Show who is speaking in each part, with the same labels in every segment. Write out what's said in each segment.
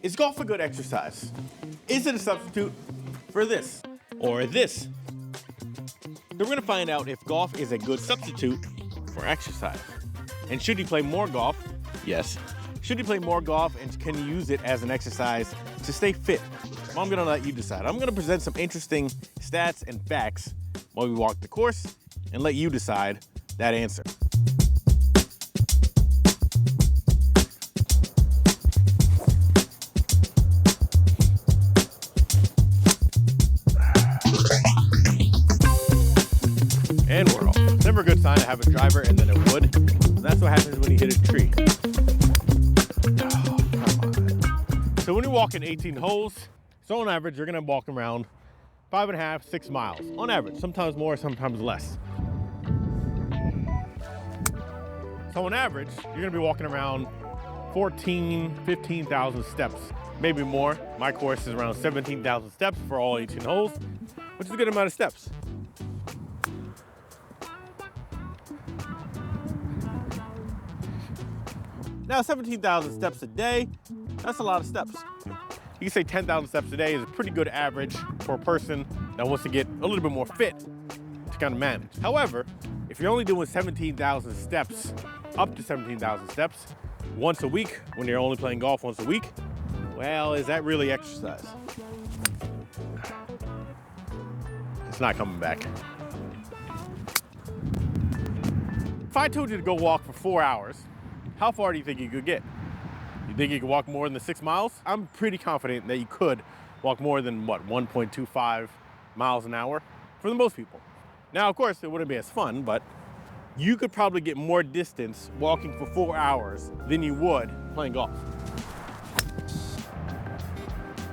Speaker 1: Is golf a good exercise? Is it a substitute for this or this? So we're gonna find out if golf is a good substitute for exercise. And should you play more golf? Yes. Should you play more golf, and can you use it as an exercise to stay fit? Well, I'm gonna let you decide. I'm gonna present some interesting stats and facts while we walk the course and let you decide that answer. And we're off. It's never a good sign to have a driver and then a wood. That's what happens when you hit a tree. Oh, come on. So when you're walking 18 holes, so on average, you're gonna walk around 5.5, 6 miles. On average, sometimes more, sometimes less. So on average, you're gonna be walking around 15,000 steps, maybe more. My course is around 17,000 steps for all 18 holes, which is a good amount of steps. Now, 17,000 steps a day, that's a lot of steps. You can say 10,000 steps a day is a pretty good average for a person that wants to get a little bit more fit to kind of manage. However, if you're only doing 17,000 steps, up to 17,000 steps, once a week, when you're only playing golf once a week, well, is that really exercise? It's not coming back. If I told you to go walk for 4 hours, how far do you think you could get? You think you could walk more than 6 miles? I'm pretty confident that you could walk more than, 1.25 miles an hour for the most people. Now, of course, it wouldn't be as fun, but you could probably get more distance walking for 4 hours than you would playing golf.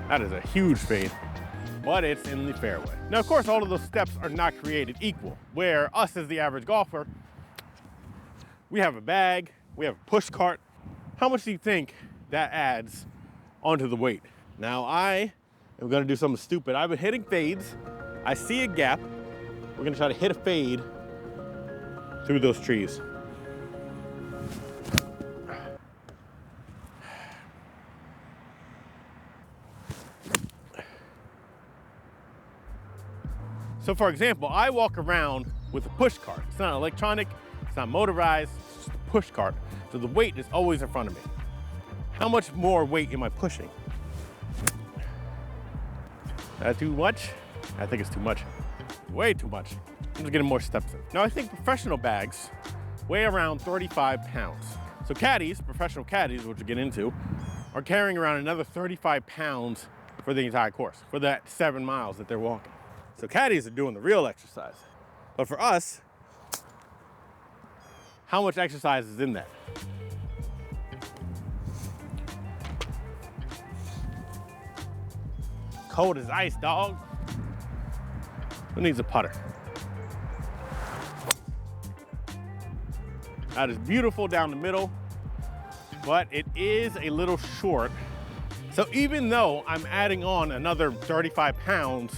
Speaker 1: That is a huge fade, but it's in the fairway. Now, of course, all of those steps are not created equal, where us as the average golfer, we have a bag, we have a push cart. How much do you think that adds onto the weight? Now, I am gonna do something stupid. I've been hitting fades. I see a gap. We're gonna try to hit a fade through those trees. So for example, I walk around with a push cart. It's not electronic, it's not motorized, it's just a push cart. So the weight is always in front of me. How much more weight am I pushing? That too much? I think it's too much. Way too much. I'm just getting more steps in. Now I think professional bags weigh around 35 pounds. So caddies, professional caddies, which we'll get into, are carrying around another 35 pounds for the entire course, for that 7 miles that they're walking. So caddies are doing the real exercise. But for us, how much exercise is in that? Cold as ice, dog. Who needs a putter? That is beautiful down the middle, but it is a little short. So even though I'm adding on another 35 pounds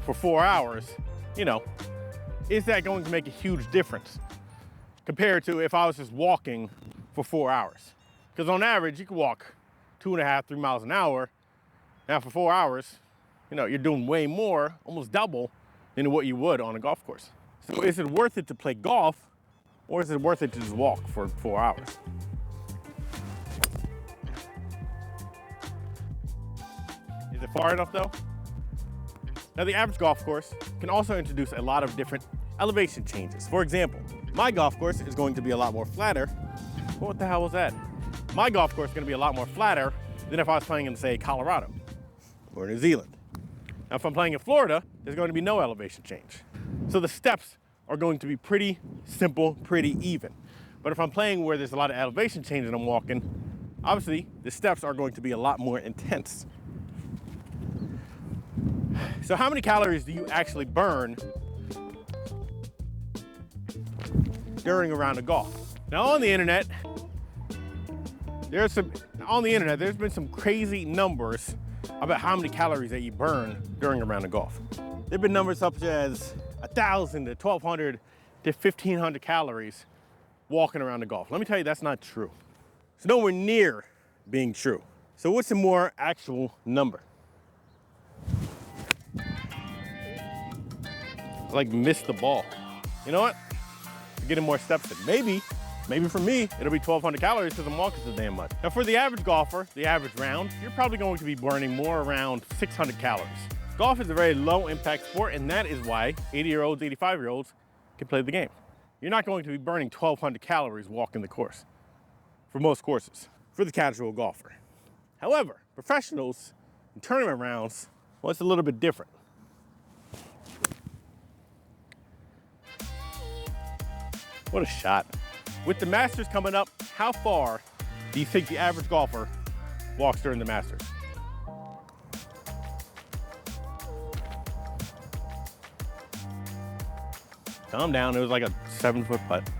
Speaker 1: for 4 hours, is that going to make a huge difference compared to if I was just walking for 4 hours? Because on average, you can walk 2.5, 3 miles an hour. Now for 4 hours, you're doing way more, almost double than what you would on a golf course. So is it worth it to play golf, or is it worth it to just walk for 4 hours? Is it far enough though? Now the average golf course can also introduce a lot of different elevation changes. For example, my golf course is going to be a lot more flatter. What the hell was that? My golf course is going to be a lot more flatter than if I was playing in, say, Colorado or New Zealand. Now, if I'm playing in Florida, there's going to be no elevation change. So the steps are going to be pretty simple, pretty even. But if I'm playing where there's a lot of elevation change and I'm walking, obviously the steps are going to be a lot more intense. So how many calories do you actually burn during a round of golf? Now on the internet, there's been some crazy numbers about how many calories that you burn during a round of golf. There've been numbers such as 1,000 to 1,200 to 1,500 calories walking around the golf. Let me tell you, that's not true. It's nowhere near being true. So what's a more actual number? Like miss the ball. You know what? We're getting more steps in. Maybe for me, it'll be 1,200 calories because I'm walking so damn much. Now for the average golfer, the average round, you're probably going to be burning more around 600 calories. Golf is a very low impact sport, and that is why 80-year-olds, 85-year-olds can play the game. You're not going to be burning 1,200 calories walking the course for most courses for the casual golfer. However, professionals and tournament rounds, well, it's a little bit different. What a shot. With the Masters coming up, how far do you think the average golfer walks during the Masters? Calm down, it was like a 7-foot putt.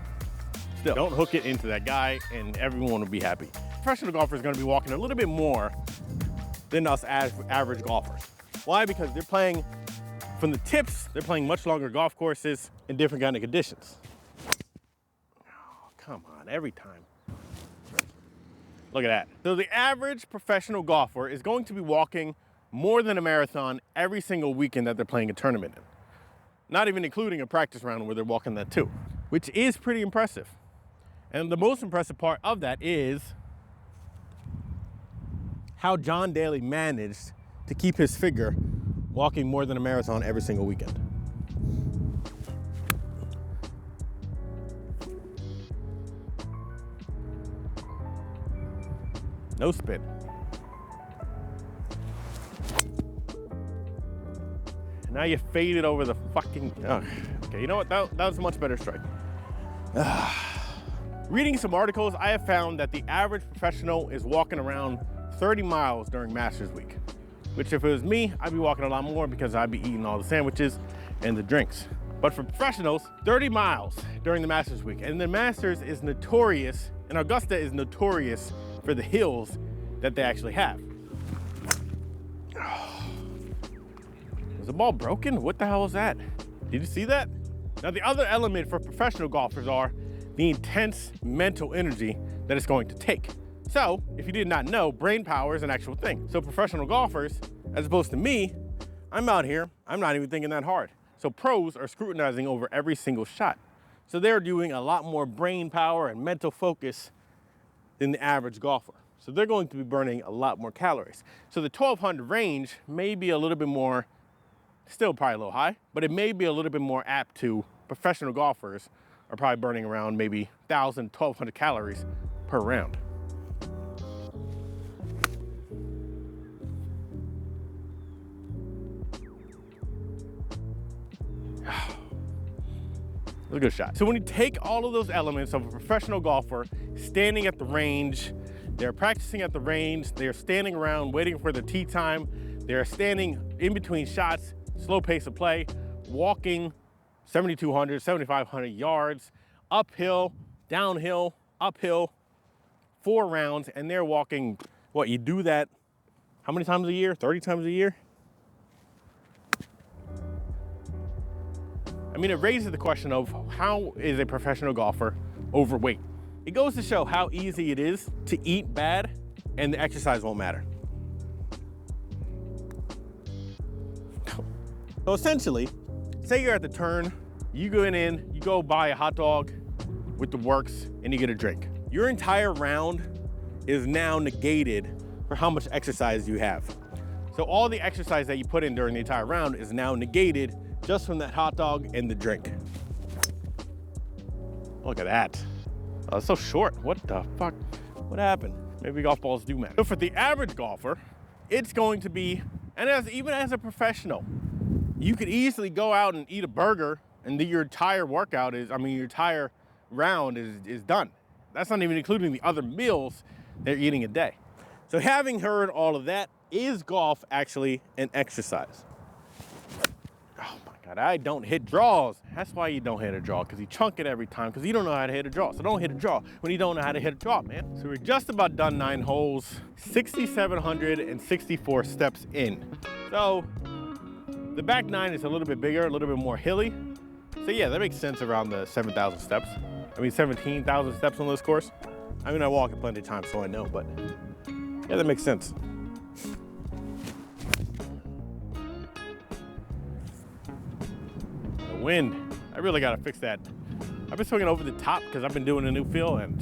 Speaker 1: Still, don't hook it into that guy and everyone will be happy. Professional golfers are gonna be walking a little bit more than us average golfers. Why? Because they're playing from the tips, they're playing much longer golf courses in different kind of conditions. Oh, come on, every time. Look at that. So the average professional golfer is going to be walking more than a marathon every single weekend that they're playing a tournament in. Not even including a practice round where they're walking that too, which is pretty impressive. And the most impressive part of that is how John Daly managed to keep his figure walking more than a marathon every single weekend. No spin. Now you fade it over the fucking, okay, you know what, that was a much better strike. Reading some articles, I have found that the average professional is walking around 30 miles during Masters Week, which if it was me, I'd be walking a lot more because I'd be eating all the sandwiches and the drinks. But for professionals, 30 miles during the Masters Week. And the Masters is notorious, and Augusta is notorious for the hills that they actually have. Was the ball broken? What the hell was that? Did you see that? Now the other element for professional golfers are the intense mental energy that it's going to take. So if you did not know, brain power is an actual thing. So professional golfers, as opposed to me, I'm out here, I'm not even thinking that hard. So pros are scrutinizing over every single shot. So they're doing a lot more brain power and mental focus than the average golfer. So they're going to be burning a lot more calories. So the 1,200 range may be a little bit more, still probably a little high, but it may be a little bit more apt to professional golfers are probably burning around maybe 1,000, 1,200 calories per round. It was a good shot. So when you take all of those elements of a professional golfer standing at the range, they're practicing at the range, they're standing around waiting for the tee time, they're standing in between shots, slow pace of play, walking 7,200, 7,500 yards, uphill, downhill, uphill, 4 rounds, and they're walking, what, you do that how many times a year? 30 times a year? I mean, it raises the question of how is a professional golfer overweight? It goes to show how easy it is to eat bad and the exercise won't matter. So essentially, say you're at the turn, you go in, you go buy a hot dog with the works and you get a drink. Your entire round is now negated for how much exercise you have. So all the exercise that you put in during the entire round is now negated just from that hot dog and the drink. Look at that. Oh, it's so short. What the fuck? What happened? Maybe golf balls do matter. So for the average golfer, it's going to be, and even as a professional, you could easily go out and eat a burger and your entire workout is, your entire round is done. That's not even including the other meals they're eating a day. So having heard all of that, is golf actually an exercise? Oh my God, I don't hit draws. That's why you don't hit a draw, because you chunk it every time, because you don't know how to hit a draw. So don't hit a draw when you don't know how to hit a draw, man. So we're just about done 9 holes, 6,764 steps in. So the back 9 is a little bit bigger, a little bit more hilly. So yeah, that makes sense around the 7,000 steps. 17,000 steps on this course. I walk it plenty of times, so I know, but Yeah, that makes sense. The wind, I really gotta fix that. I've been swinging over the top because I've been doing a new feel, and